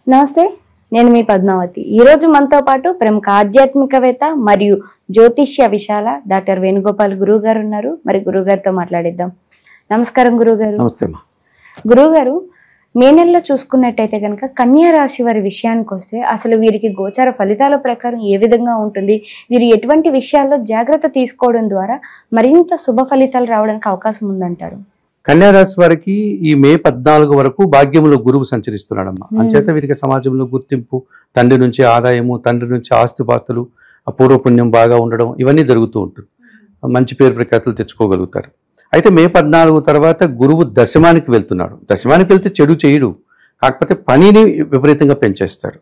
నమస్తే, నేను మీ పద్మావతి. ఈరోజు మనతో పాటు ప్రముఖ ఆధ్యాత్మికవేత్త మరియు జ్యోతిష్య విశాల డాక్టర్ వేణుగోపాల్ గురువు గారు ఉన్నారు. మరి గురువు గారితో మాట్లాడిద్దాం. నమస్కారం గురువు గారు. నమస్తే. గురువు గారు, మే నెలలో చూసుకున్నట్టయితే కనుక కన్యా రాశి వారి విషయానికి వస్తే అసలు వీరికి గోచార ఫలితాల ప్రకారం ఏ విధంగా ఉంటుంది, వీరు ఎటువంటి విషయాల్లో జాగ్రత్త తీసుకోవడం ద్వారా మరింత శుభ ఫలితాలు రావడానికి అవకాశం ఉందంటారు? కన్యా రాశి వారికి ఈ మే 14 వరకు భాగ్యంలో గురువు సంచరిస్తున్నాడమ్మా. అంచేత వీరికి సమాజంలో గుర్తింపు, తండ్రి నుంచి ఆదాయము, తండ్రి నుంచి ఆస్తిపాస్తులు, పూర్వపుణ్యం బాగా ఉండడం, ఇవన్నీ జరుగుతూ ఉంటుంది. మంచి పేరు ప్రఖ్యాతులు తెచ్చుకోగలుగుతారు. అయితే మే 14 తర్వాత గురువు దశమానికి వెళ్తున్నాడు. దశమానికి వెళ్తే చెడు చేయడు, కాకపోతే పనిని విపరీతంగా పెంచేస్తాడు.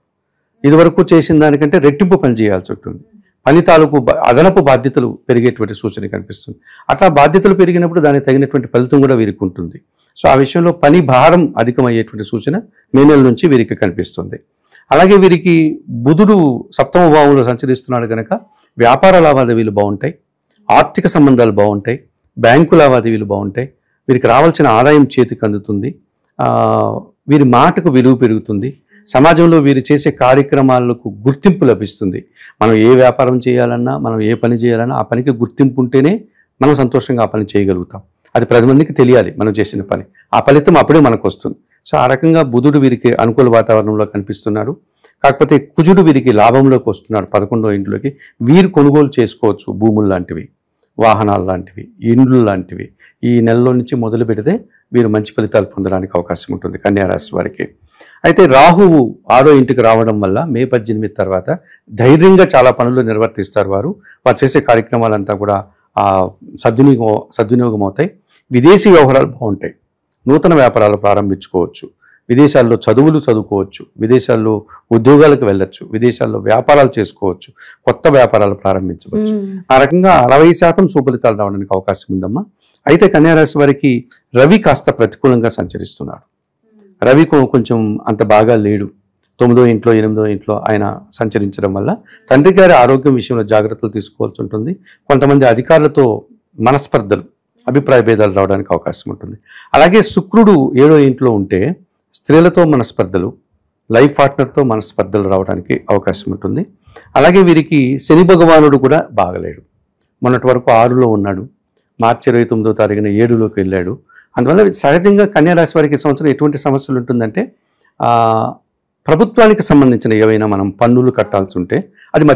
ఇదివరకు చేసిన దానికంటే రెట్టింపు పని చేయాల్సి ఉంటుంది. పని తాలూకు అదనపు బాధ్యతలు పెరిగేటువంటి సూచన కనిపిస్తుంది. అట్లా బాధ్యతలు పెరిగినప్పుడు దానికి తగినటువంటి ఫలితం కూడా వీరికి ఉంటుంది. సో ఆ విషయంలో పని భారం అధికమయ్యేటువంటి సూచన మే నెల నుంచి వీరికి కనిపిస్తుంది. అలాగే వీరికి బుధుడు సప్తమ భావంలో సంచరిస్తున్నాడు కనుక వ్యాపార లావాదేవీలు బాగుంటాయి, ఆర్థిక సంబంధాలు బాగుంటాయి, బ్యాంకు లావాదేవీలు బాగుంటాయి, వీరికి రావాల్సిన ఆదాయం చేతికి అందుతుంది, వీరి మాటకు విలువ పెరుగుతుంది, సమాజంలో వీరు చేసే కార్యక్రమాలకు గుర్తింపు లభిస్తుంది. మనం ఏ వ్యాపారం చేయాలన్నా, మనం ఏ పని చేయాలన్నా ఆ పనికి గుర్తింపు ఉంటేనే మనం సంతోషంగా ఆ పని చేయగలుగుతాం. అది 10 మందికి తెలియాలి మనం చేసిన పని, ఆ ఫలితం అప్పుడే మనకు వస్తుంది. సో ఆ రకంగా బుధుడు వీరికి అనుకూల వాతావరణంలో కనిపిస్తున్నాడు. కాకపోతే కుజుడు వీరికి లాభంలోకి వస్తున్నాడు 11వ ఇంట్లోకి. వీరు కొనుగోలు చేసుకోవచ్చు, భూములు లాంటివి, వాహనాలు లాంటివి, ఇండ్లు లాంటివి. ఈ నెలలో నుంచి మొదలు పెడితే వీరు మంచి ఫలితాలు పొందడానికి అవకాశం ఉంటుంది కన్యా రాశి వారికి. అయితే రాహువు 6వ ఇంటికి రావడం వల్ల మే 18 తర్వాత ధైర్యంగా చాలా పనులు నిర్వర్తిస్తారు. వారు చేసే కార్యక్రమాలంతా కూడా సద్వినియోగం అవుతాయి. విదేశీ వ్యవహారాలు బాగుంటాయి, నూతన వ్యాపారాలు ప్రారంభించుకోవచ్చు, విదేశాల్లో చదువులు చదువుకోవచ్చు, విదేశాల్లో ఉద్యోగాలకు వెళ్ళొచ్చు, విదేశాల్లో వ్యాపారాలు చేసుకోవచ్చు, కొత్త వ్యాపారాలు ప్రారంభించవచ్చు. ఆ రకంగా 60% సుఫలితాలు రావడానికి అవకాశం ఉందమ్మా. అయితే కన్యా రాశి వారికి రవి కాస్త ప్రతికూలంగా సంచరిస్తున్నాడు. రవి కొంచెం అంత బాగా లేడు. 9వ ఇంట్లో 8వ ఇంట్లో ఆయన సంచరించడం వల్ల తండ్రి గారి ఆరోగ్యం విషయంలో జాగ్రత్తలు తీసుకోవాల్సి ఉంటుంది. కొంతమంది అధికారులతో మనస్పర్ధలు, అభిప్రాయ భేదాలు రావడానికి అవకాశం ఉంటుంది. అలాగే శుక్రుడు 7వ ఇంట్లో ఉంటే స్త్రీలతో మనస్పర్ధలు, లైఫ్ పార్ట్నర్తో మనస్పర్ధలు రావడానికి అవకాశం ఉంటుంది. అలాగే వీరికి శని భగవానుడు కూడా బాగలేడు. మొన్నటి వరకు 6లో ఉన్నాడు, మార్చి 29వ తారీఖున 7లోకి వెళ్ళాడు. అందువల్ల సహజంగా కన్యా రాశి వారికి సంవత్సరం ఎటువంటి సమస్యలు ఉంటుందంటే, ప్రభుత్వానికి సంబంధించిన ఏవైనా మనం పన్నులు కట్టాల్సి ఉంటే అది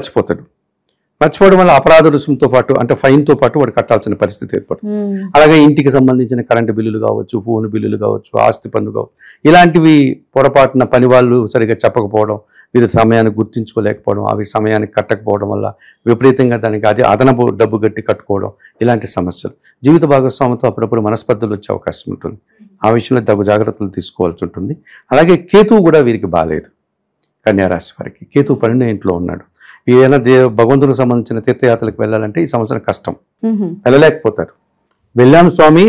మర్చిపోవడం వల్ల అపరాధ రుసుముతో పాటు, అంటే ఫైన్తో పాటు వాడు కట్టాల్సిన పరిస్థితి ఏర్పడుతుంది. అలాగే ఇంటికి సంబంధించిన కరెంటు బిల్లులు కావచ్చు, ఫోన్ బిల్లులు కావచ్చు, ఆస్తి పన్ను కావచ్చు, ఇలాంటివి పొరపాటున పని వాళ్ళు సరిగా చెప్పకపోవడం, వీరు సమయాన్ని గుర్తించుకోలేకపోవడం, అవి సమయానికి కట్టకపోవడం వల్ల విపరీతంగా దానికి అదనపు డబ్బు కట్టి కట్టుకోవడం, ఇలాంటి సమస్యలు. జీవిత భాగస్వామితో అప్పుడప్పుడు మనస్పర్ధలు వచ్చే అవకాశం ఉంటుంది. ఆ విషయంలో తగు జాగ్రత్తలు తీసుకోవాల్సి ఉంటుంది. అలాగే కేతువు కూడా వీరికి బాగాలేదు. కన్యా రాశి వారికి కేతువు 12వ ఇంట్లో ఉన్నాడు. ఏదైనా భగవంతునికి సంబంధించిన తీర్థయాత్రలకు వెళ్ళాలంటే ఈ సంవత్సరం కష్టం, వెళ్ళలేకపోతారు. వెళ్ళాము స్వామి,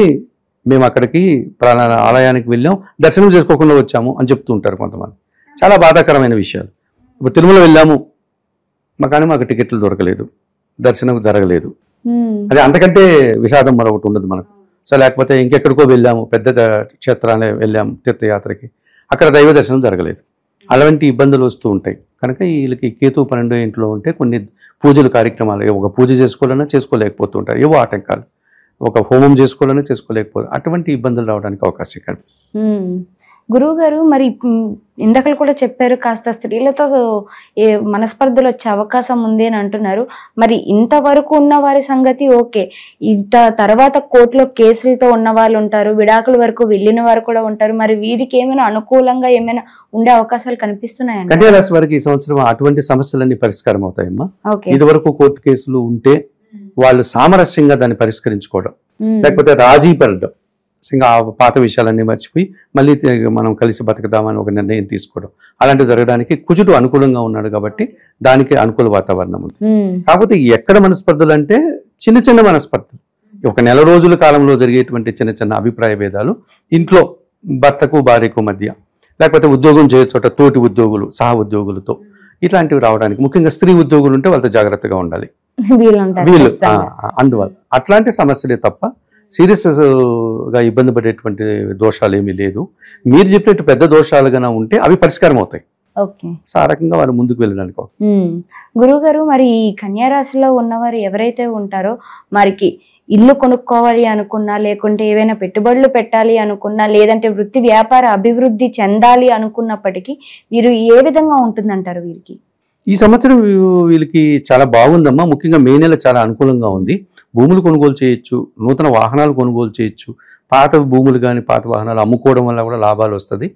మేము అక్కడికి ప్రాణ ఆలయానికి వెళ్ళాం, దర్శనం చేసుకోకుండా వచ్చాము అని చెప్తూ ఉంటారు కొంతమంది. చాలా బాధాకరమైన విషయాలు. ఇప్పుడు తిరుమల వెళ్ళాము, కానీ మాకు టికెట్లు దొరకలేదు, దర్శనం జరగలేదు. అది అంతకంటే విషాదం మరొకటి ఉండదు మనకు. సో లేకపోతే ఇంకెక్కడికో వెళ్ళాము, పెద్ద క్షేత్రాలే వెళ్ళాము తీర్థయాత్రకి, అక్కడ దైవ దర్శనం జరగలేదు. అలాంటి ఇబ్బందులు వస్తూ ఉంటాయి. కనుక వీళ్ళకి కేతు 12వ ఇంట్లో ఉంటే కొన్ని పూజలు కార్యక్రమాలు, ఒక పూజ చేసుకోవాలన్నా చేసుకోలేకపోతూ ఉంటారు, ఏవో ఆటంకాలు, ఒక హోమం చేసుకోవాలన్నా చేసుకోలేకపోతే అటువంటి ఇబ్బందులు రావడానికి అవకాశం కనిపిస్తుంది. గురువు గారు, మరి ఇందాకలు కూడా చెప్పారు కాస్త స్త్రీలతో మనస్పర్ధలు వచ్చే అవకాశం ఉంది అని అంటున్నారు. మరి ఇంతవరకు ఉన్న వారి సంగతి ఓకే, ఇంత తర్వాత కోర్టులో కేసులతో ఉన్న వాళ్ళు ఉంటారు, విడాకుల వరకు వెళ్ళిన వారు కూడా ఉంటారు. మరి వీరికి ఏమైనా అనుకూలంగా ఏమైనా ఉండే అవకాశాలు కనిపిస్తున్నాయండి? కన్యా రాశి వారికి ఈ సంవత్సరం అటువంటి సమస్యలన్నీ పరిష్కారం అవుతాయమ్మా. ఇది వరకు కోర్టు కేసులు ఉంటే వాళ్ళు సామరస్యంగా దాన్ని పరిష్కరించుకోవడం, లేకపోతే రాజీ పడడం, ఇంకా పాత విషయాలన్నీ మర్చిపోయి మళ్ళీ మనం కలిసి బతుకుదామని ఒక నిర్ణయం తీసుకోవడం, అలాంటివి జరగడానికి కుజుడు అనుకూలంగా ఉన్నాడు కాబట్టి దానికి అనుకూల వాతావరణం ఉంది. కాకపోతే ఎక్కడ మనస్పర్ధలు అంటే చిన్న చిన్న మనస్పర్ధలు, ఒక నెల రోజుల కాలంలో జరిగేటువంటి చిన్న చిన్న అభిప్రాయ భేదాలు ఇంట్లో భర్తకు భార్యకు మధ్య, లేకపోతే ఉద్యోగం చేసే చోట తోటి ఉద్యోగులు సహ ఉద్యోగులతో, ఇట్లాంటివి రావడానికి, ముఖ్యంగా స్త్రీ ఉద్యోగులు ఉంటే వాళ్ళతో జాగ్రత్తగా ఉండాలి వీళ్ళు. అందువల్ల అట్లాంటి సమస్యలే తప్ప సీరియస్గా ఇబ్బంది పడేటువంటి దోషాలు ఏమీ లేదు. మీరు చెప్పినట్టు పెద్ద దోషాలుగా ఉంటే అవి పరిష్కారం అవుతాయి. ఓకే. సో ఆ రకంగా వారు ముందుకు వెళ్ళడానికి గురువు గారు, మరి ఈ కన్యా రాశిలో ఉన్నవారు ఎవరైతే ఉంటారో మరికి ఇల్లు కొనుక్కోవాలి అనుకున్నా, లేకుంటే ఏవైనా పెట్టుబడులు పెట్టాలి అనుకున్నా, లేదంటే వృత్తి వ్యాపార అభివృద్ధి చెందాలి అనుకున్నప్పటికీ వీరు ఏ విధంగా ఉంటుందంటారు వీరికి? ఈ సంవత్సరం వీళ్ళకి చాలా బాగుందమ్మా. ముఖ్యంగా మే నెల చాలా అనుకూలంగా ఉంది. భూములు కొనుగోలు చేయొచ్చు, నూతన వాహనాలు కొనుగోలు చేయొచ్చు, పాత భూములు కానీ పాత వాహనాలు అమ్ముకోవడం వల్ల కూడా లాభాలు వస్తుంది.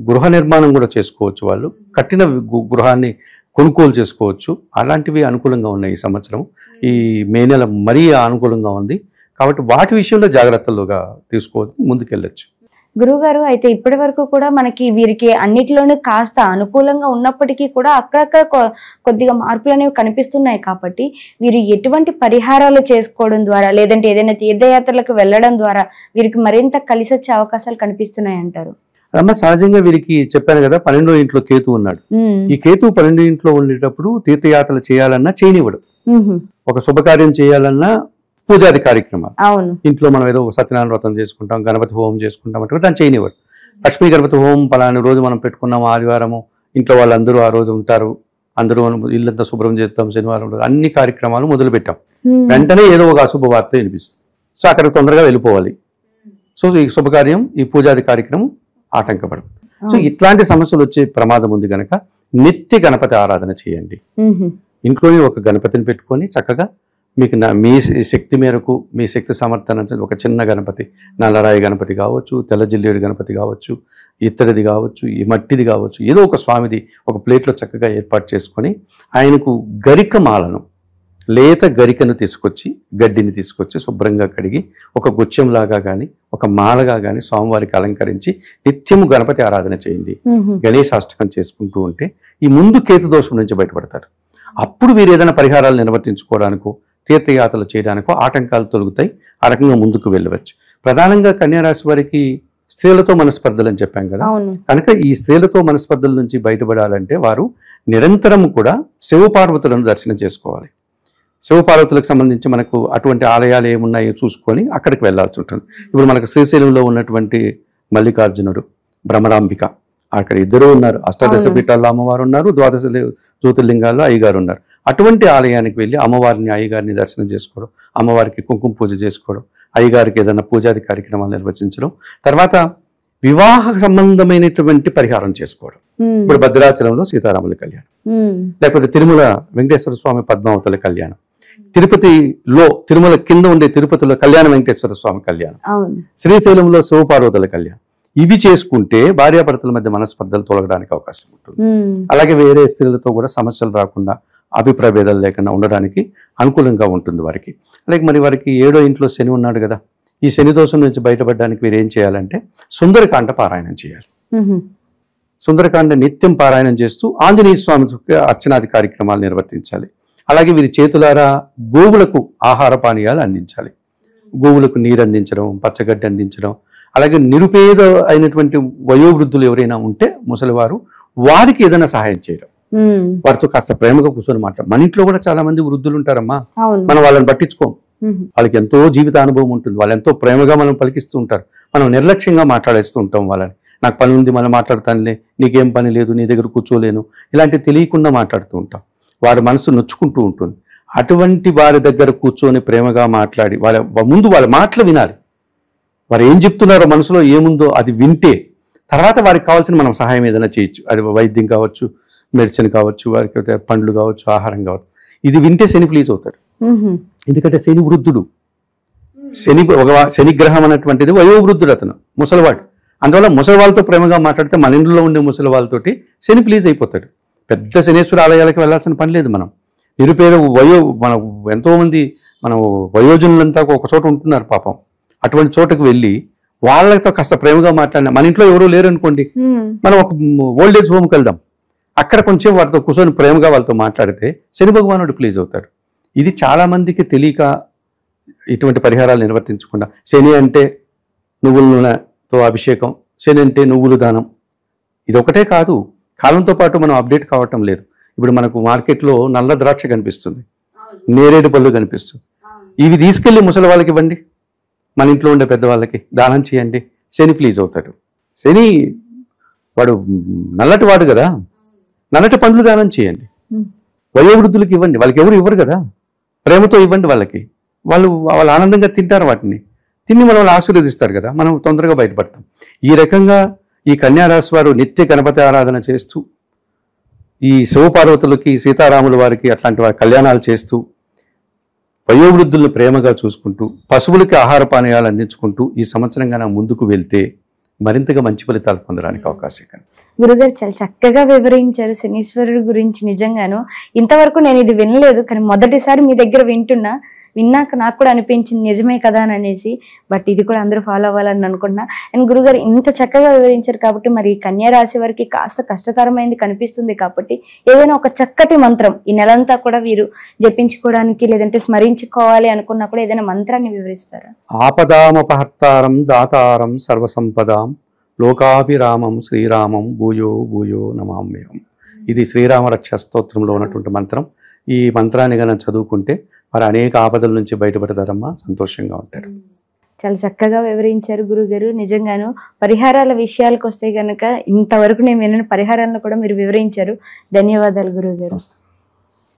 గృహ నిర్మాణం కూడా చేసుకోవచ్చు, వాళ్ళు కట్టిన గృహాన్ని కొనుగోలు చేసుకోవచ్చు. అలాంటివి అనుకూలంగా ఉన్నాయి ఈ సంవత్సరం. ఈ మే నెల మరీ అనుకూలంగా ఉంది కాబట్టి వాటి విషయంలో జాగ్రత్తలుగా తీసుకోవచ్చు, ముందుకెళ్ళచ్చు. గురువుగారు, అయితే ఇప్పటి వరకు కూడా మనకి వీరికి అన్నిటిలోనూ కాస్త అనుకూలంగా ఉన్నప్పటికీ కూడా అక్కడక్కడ కొద్దిగా మార్పులు అనేవి కనిపిస్తున్నాయి కాబట్టి వీరు ఎటువంటి పరిహారాలు చేసుకోవడం ద్వారా, లేదంటే ఏదైనా తీర్థయాత్రలకు వెళ్ళడం ద్వారా వీరికి మరింత కలిసి వచ్చే అవకాశాలు కనిపిస్తున్నాయి అంటారు? అమ్మ, సహజంగా వీరికి చెప్పాను కదా, 12వ ఇంట్లో కేతు ఉన్నాడు. ఈ కేతు 12వ ఇంట్లో ఉండేటప్పుడు తీర్థయాత్రలు చేయాలన్నా చేయనివ్వడు. ఒక శుభకార్యం చేయాలన్నా పూజాది కార్యక్రమాలు, ఇంట్లో మనం ఏదో సత్యనారాయణ వ్రతం చేసుకుంటాం, గణపతి హోమం చేసుకుంటాం అంటే దాన్ని చేయనివ్వడు. లక్ష్మీ గణపతి హోమం పలాని రోజు మనం పెట్టుకున్నాం, ఆదివారము, ఇంట్లో వాళ్ళందరూ ఆ రోజు ఉంటారు, అందరూ ఇల్లంతా శుభ్రం చేస్తాం, శనివారం రోజు అన్ని కార్యక్రమాలు మొదలు పెట్టాం. వెంటనే ఏదో ఒక అశుభ వార్త వినిపిస్తుంది. సో అక్కడికి తొందరగా వెళ్ళిపోవాలి. సో ఈ శుభకార్యం, ఈ పూజాది కార్యక్రమం ఆటంకపడదు. సో ఇట్లాంటి సమస్యలు వచ్చే ప్రమాదం ఉంది కనుక నిత్య గణపతి ఆరాధన చేయండి. ఇంట్లోనే ఒక గణపతిని పెట్టుకొని చక్కగా మీకు మీ శక్తి మేరకు, మీ శక్తి సమర్థన ఒక చిన్న గణపతి, నల్లరాయి గణపతి కావచ్చు, తెల్ల జిల్లేడు గణపతి కావచ్చు, ఇత్తడిది కావచ్చు, ఈ మట్టిది కావచ్చు, ఏదో ఒక స్వామిది ఒక ప్లేట్లో చక్కగా ఏర్పాటు చేసుకొని ఆయనకు గరిక మాలను, లేత గరికను తీసుకొచ్చి, గడ్డిని తీసుకొచ్చి శుభ్రంగా కడిగి ఒక గుచ్చెంలాగా కానీ ఒక మాలగా కానీ స్వామివారికి అలంకరించి నిత్యము గణపతి ఆరాధన చేయండి. గణేశాష్టకం చేసుకుంటూ ఉంటే ఈ ముందు కేతు దోషం నుంచి బయటపడతారు. అప్పుడు మీరు ఏదైనా పరిహారాలు నిర్వర్తించుకోవడానికో, తీర్థయాత్రలు చేయడానికో ఆటంకాలు తొలగుతాయి. ఆ రకంగా ముందుకు వెళ్ళవచ్చు. ప్రధానంగా కన్యారాశి వారికి స్త్రీలతో మనస్పర్ధలు అని చెప్పాం కదా, కనుక ఈ స్త్రీలతో మనస్పర్ధల నుంచి బయటపడాలంటే వారు నిరంతరం కూడా శివపార్వతులను దర్శనం చేసుకోవాలి. శివపార్వతులకు సంబంధించి మనకు అటువంటి ఆలయాలు ఏమున్నాయో చూసుకొని అక్కడికి వెళ్లాల్సి ఉంటుంది. ఇప్పుడు మనకు శ్రీశైలంలో ఉన్నటువంటి మల్లికార్జునుడు, భ్రమరాంబిక, అక్కడ ఇద్దరు ఉన్నారు. అష్టాదశ పీఠాల్లో అమ్మవారు ఉన్నారు, ద్వాదశ జ్యోతిర్లింగాల్లో అయ్యగారు ఉన్నారు. అటువంటి ఆలయానికి వెళ్ళి అమ్మవారిని, అయ్యగారిని దర్శనం చేసుకోవడం, అమ్మవారికి కుంకుమ పూజ చేసుకోవడం, అయ్యగారికి ఏదైనా పూజాది కార్యక్రమాలు నిర్వహించడం, తర్వాత వివాహ సంబంధమైనటువంటి పరిహారం చేసుకోవడం. ఇప్పుడు భద్రాచలంలో సీతారాముల కళ్యాణం, లేకపోతే తిరుమల వెంకటేశ్వర స్వామి పద్మావతుల కళ్యాణం, తిరుమల కింద ఉండే తిరుపతిలో కళ్యాణ వెంకటేశ్వర స్వామి కళ్యాణం, శ్రీశైలంలో శివపార్వతుల కళ్యాణం. ఇవి చేసుకుంటే భార్యాభర్తల మధ్య మనస్పర్ధలు తొలగడానికి అవకాశం ఉంటుంది. అలాగే వేరే స్త్రీలతో కూడా సమస్యలు రాకుండా, అభిప్రాయ భేదాలు లేకుండా ఉండడానికి అనుకూలంగా ఉంటుంది వారికి. అలాగే మరి వారికి 7వ ఇంట్లో శని ఉన్నాడు కదా, ఈ శని దోషం నుంచి బయటపడడానికి వీరు ఏం చేయాలంటే సుందరకాండ పారాయణం చేయాలి. సుందరకాండ నిత్యం పారాయణం చేస్తూ ఆంజనేయ స్వామి అర్చనాది కార్యక్రమాలు నిర్వర్తించాలి. అలాగే వీరి చేతులారా గోవులకు ఆహార పానీయాలు అందించాలి. గోవులకు నీరు అందించడం, పచ్చగడ్డి అందించడం, అలాగే నిరుపేద అయినటువంటి వయోవృద్ధులు ఎవరైనా ఉంటే ముసలివారు, వారికి ఏదైనా సహాయం చేయడం, వారితో కాస్త ప్రేమగా కూర్చొని మాట్లాడు. మన ఇంట్లో కూడా చాలా మంది వృద్ధులు ఉంటారమ్మా, మనం వాళ్ళని పట్టించుకోం. వాళ్ళకి ఎంతో జీవిత అనుభవం ఉంటుంది, వాళ్ళు ఎంతో ప్రేమగా మనం పలికిస్తూ ఉంటారు. మనం నిర్లక్ష్యంగా మాట్లాడేస్తూ ఉంటాం వాళ్ళని. నాకు పని ఉంది, మనం మాట్లాడతానులే, నీకేం పని లేదు, నీ దగ్గర కూర్చోలేను, ఇలాంటివి తెలియకుండా మాట్లాడుతూ ఉంటాం. వారి మనసు నొచ్చుకుంటూ ఉంటుంది. అటువంటి వారి దగ్గర కూర్చొని ప్రేమగా మాట్లాడి వాళ్ళ మాటలు వినాలి. వారు ఏం చెప్తున్నారో, మనసులో ఏముందో అది వింటే తర్వాత వారికి కావాల్సిన మనం సహాయం ఏదైనా చేయొచ్చు. అది వైద్యం కావచ్చు, మెడిసిన్ కావచ్చు, వారికి పండ్లు కావచ్చు, ఆహారం కావచ్చు. ఇది వింటే శని ప్లీజ్ అవుతాడు. ఎందుకంటే శని వృద్ధుడు, శనిగ్రహం అన్నటువంటిది వయోవృద్ధుడు, అతను ముసలివాడు. అందువల్ల ముసలి వాళ్ళతో ప్రేమగా మాట్లాడితే మన ఇంట్లో ఉండే ముసలి వాళ్ళతోటి శని ప్లీజ్ అయిపోతాడు. పెద్ద శనేశ్వర ఆలయాలకు వెళ్ళాల్సిన పని లేదు. మనం నిరుపేద మన ఎంతోమంది మనం వయోజనులంతా ఒక చోట ఉంటున్నారు పాపం. అటువంటి చోటకు వెళ్ళి వాళ్ళతో కాస్త ప్రేమగా మాట్లాడినా, మన ఇంట్లో ఎవరూ లేరు అనుకోండి, మనం ఒక ఓల్డేజ్ హోమ్కి వెళ్దాం, అక్కడ కొంచెం వారితో కూర్చొని ప్రేమగా వాళ్ళతో మాట్లాడితే శని భగవానుడు ప్లీజ్ అవుతాడు. ఇది చాలా మందికి తెలియక ఇటువంటి పరిహారాలు నిర్వర్తించకుండా, శని అంటే నువ్వుల నూనెతో అభిషేకం, శని అంటే నువ్వులు దానం, ఇది ఒకటే కాదు, కాలంతో పాటు మనం అప్డేట్ కావటం లేదు. ఇప్పుడు మనకు మార్కెట్లో నల్ల ద్రాక్ష కనిపిస్తుంది, నేరేడు పళ్ళు కనిపిస్తుంది. ఇవి తీసుకెళ్లి ముసలి వాళ్ళకి ఇవ్వండి, మన ఇంట్లో ఉండే పెద్దవాళ్ళకి దానం చేయండి, శని ప్లీజ్ అవుతాడు. శని వాడు నల్లటి వాడు కదా, నల్లటి పండ్లు దానం చేయండి, వయోవృద్ధులకు ఇవ్వండి, వాళ్ళకి ఎవరు ఇవ్వరు కదా, ప్రేమతో ఇవ్వండి వాళ్ళకి, వాళ్ళు ఆనందంగా తింటారు, వాటిని తిని మనం వాళ్ళు ఆశీర్వదిస్తారు కదా, మనం తొందరగా బయటపడతాం. ఈ రకంగా ఈ కన్యారాశి వారు నిత్య గణపతి ఆరాధన చేస్తూ, ఈ శివపార్వతులకి సీతారాముల వారికి అట్లాంటి వారి కళ్యాణాలు చేస్తూ, వయోవృద్ధులను ప్రేమగా చూసుకుంటూ, పశువులకి ఆహార పానీయాలు అందించుకుంటూ ఈ సంవత్సరంగా ముందుకు వెళ్తే మరింతగా మంచి ఫలితాలు పొందడానికి అవకాశం కనుక. గురుగారు చాలా చక్కగా వివరించారు శనీశ్వరుడు గురించి. నిజంగాను ఇంతవరకు నేను ఇది వినలేదు, కానీ మొదటిసారి మీ దగ్గర విన్నాక నాకు కూడా అనిపించింది నిజమే కదా అని అనేసి. బట్ ఇది కూడా అందరూ ఫాలో అవ్వాలని అనుకుంటున్నా. అండ్ గురుగారు ఇంత చక్కగా వివరించారు కాబట్టి మరి కన్యా రాశి వారికి కాస్త కష్టతరమైంది కనిపిస్తుంది కాబట్టి ఏదైనా ఒక చక్కటి మంత్రం ఈ నెలంతా కూడా వీరు జపించుకోవడానికి లేదంటే స్మరించుకోవాలి అనుకున్నా కూడా ఏదైనా మంత్రాన్ని వివరిస్తారా? ఆపదామపహర్తారం దాతారం సర్వసంపదాం లోకాభిరామం శ్రీరామం భూయో భూయో నమామ్యహం. ఇది శ్రీరామ రక్ష స్తోత్రంలో ఉన్నటువంటి మంత్రం. ఈ మంత్రాన్ని కనుక చదువుకుంటే వారు అనేక ఆపదల నుంచి బయటపడతారమ్మా, సంతోషంగా ఉంటారు. చాలా చక్కగా వివరించారు గురుగారు. నిజంగాను పరిహారాల విషయాలకు వస్తే కనుక ఇంతవరకు నేను విన్న పరిహారాలను కూడా మీరు వివరించారు. ధన్యవాదాలు గురుగారు.